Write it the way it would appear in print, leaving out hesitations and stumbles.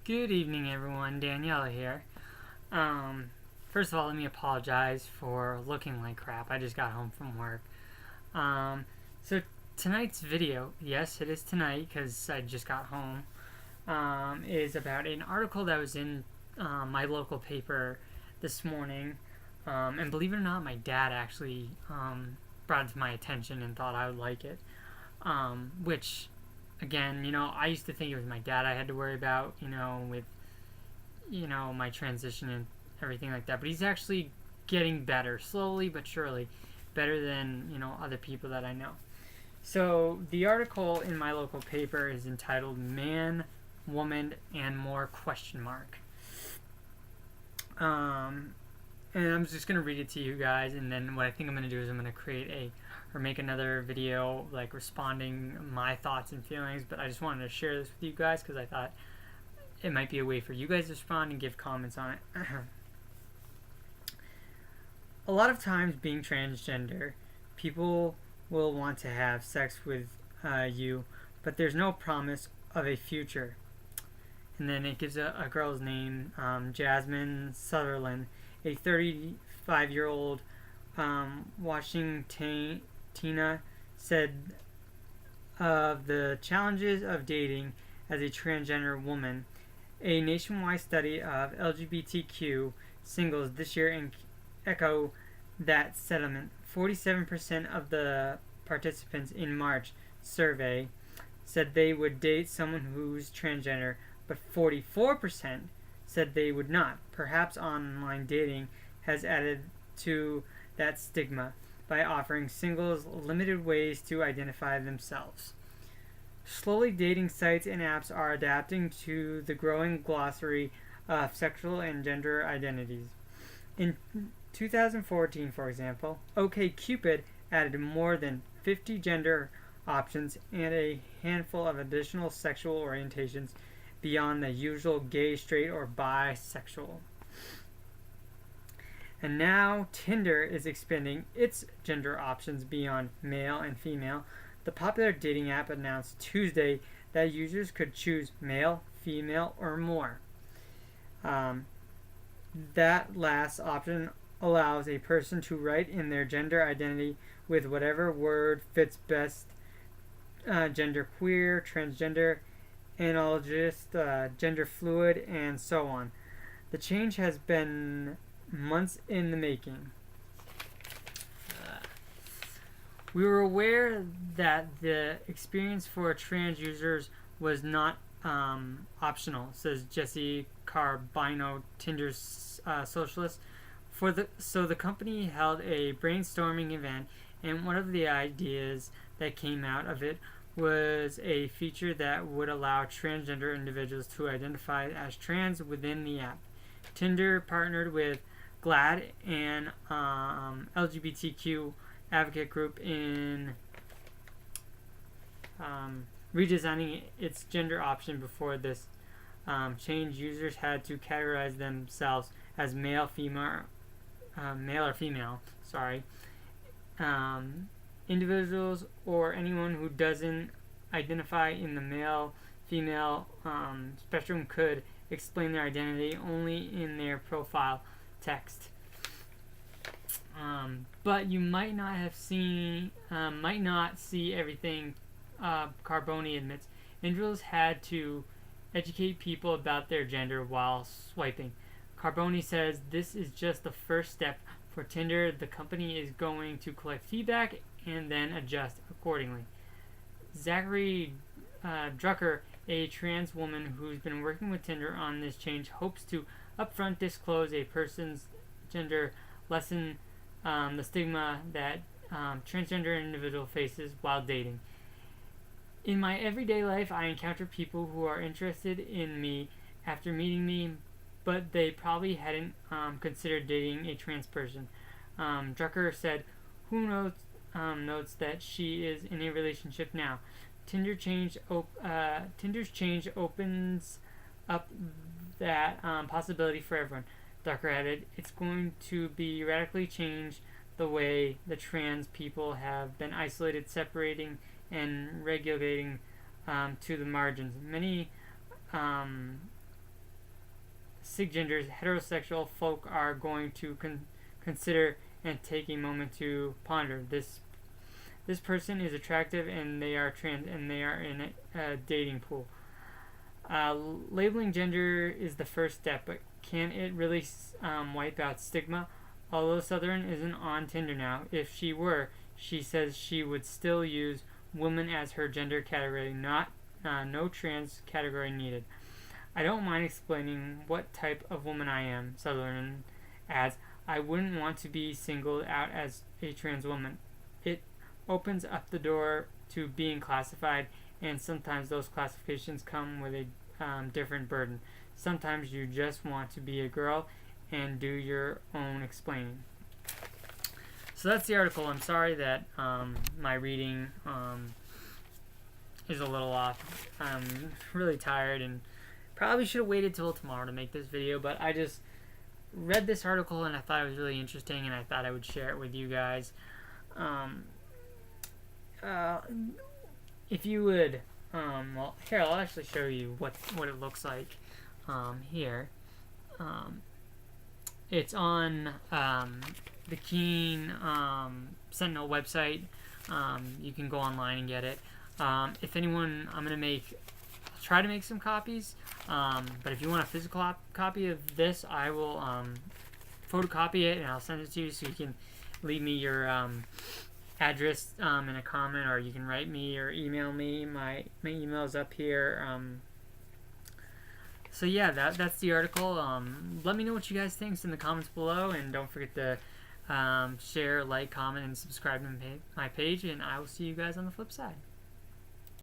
Good evening, everyone. Daniella here. First of all, let me apologize for looking like crap. I just got home from work. So tonight's video, yes, it is tonight because I just got home, is about an article that was in my local paper this morning. And believe it or not, my dad actually brought it to my attention and thought I would like it. Which again, I used to think it was my dad I had to worry about, with, my transition and everything like that. But he's actually getting better, slowly but surely, better than, other people that I know. So the article in my local paper is entitled Man, Woman, and More question mark. And I'm just going to read it to you guys, and then what I think I'm going to do is I'm going to make another video like responding my thoughts and feelings, but I just wanted to share this with you guys because I thought it might be a way for you guys to respond and give comments on it. A lot of times being transgender, people will want to have sex with you, but there's no promise of a future. And then it gives a girl's name, Jasmine Sutherland, a 35-year-old Washington said of the challenges of dating as a transgender woman. A nationwide study of LGBTQ singles this year echo that sentiment. 47% of the participants in March survey said they would date someone who's transgender, but 44% said they would not. Perhaps online dating has added to that stigma by offering singles limited ways to identify themselves. Slowly, dating sites and apps are adapting to the growing glossary of sexual and gender identities. In 2014, for example, OkCupid added more than 50 gender options and a handful of additional sexual orientations beyond the usual gay, straight, or bisexual. And now Tinder is expanding its gender options beyond male and female. The popular dating app announced Tuesday that users could choose male, female, or more. That last option allows a person to write in their gender identity with whatever word fits best: gender queer, transgender, analogist, gender fluid, and so on. The change has been months in the making. We were aware that the experience for trans users was not optional, says Jesse Carbino, Tinder's socialist. So the company held a brainstorming event, and one of the ideas that came out of it was a feature that would allow transgender individuals to identify as trans within the app. Tinder partnered with GLAAD, an LGBTQ advocate group, in redesigning its gender option. Before this change, users had to categorize themselves as male, or female. Individuals or anyone who doesn't identify in the male-female spectrum could explain their identity only in their profile text. But you might not see everything. Carboni admits individuals had to educate people about their gender while swiping. Carboni says this is just the first step for Tinder. The company is going to collect feedback and then adjust accordingly. Zachary Drucker, a trans woman who's been working with Tinder on this change, hopes to upfront disclose a person's gender, lessen the stigma that transgender individual faces while dating. In my everyday life, I encounter people who are interested in me after meeting me, but they probably hadn't considered dating a trans person. Drucker said, who notes that she is in a relationship now. Tinder's change opens up that possibility for everyone. Drucker added, it's going to be radically change the way the trans people have been isolated, separating and regulating to the margins. Many cisgender heterosexual folk are going to consider and take a moment to ponder. This person is attractive and they are trans and they are in a dating pool. Labeling gender is the first step, but can it really wipe out stigma? Although Southern isn't on Tinder now, if she were, she says she would still use woman as her gender category, no trans category needed. I don't mind explaining what type of woman I am, Sutherland adds. I wouldn't want to be singled out as a trans woman. It opens up the door to being classified, and sometimes those classifications come with a different burden. Sometimes you just want to be a girl and do your own explaining. So that's the article. I'm sorry that my reading is a little off. I'm really tired and probably should have waited till tomorrow to make this video, but I just read this article and I thought it was really interesting and I thought I would share it with you guys. If you would, well, here, I'll actually show you what it looks like here. It's on the Keene Sentinel website. You can go online and get it. If anyone, I'll try to make some copies, but if you want a physical copy of this, I will photocopy it and I'll send it to you, so you can leave me your address in a comment, or you can write me or email me. My email is up here. So yeah, that's the article. Let me know what you guys think in the comments below, and don't forget to share, like, comment, and subscribe to my page, and I will see you guys on the flip side.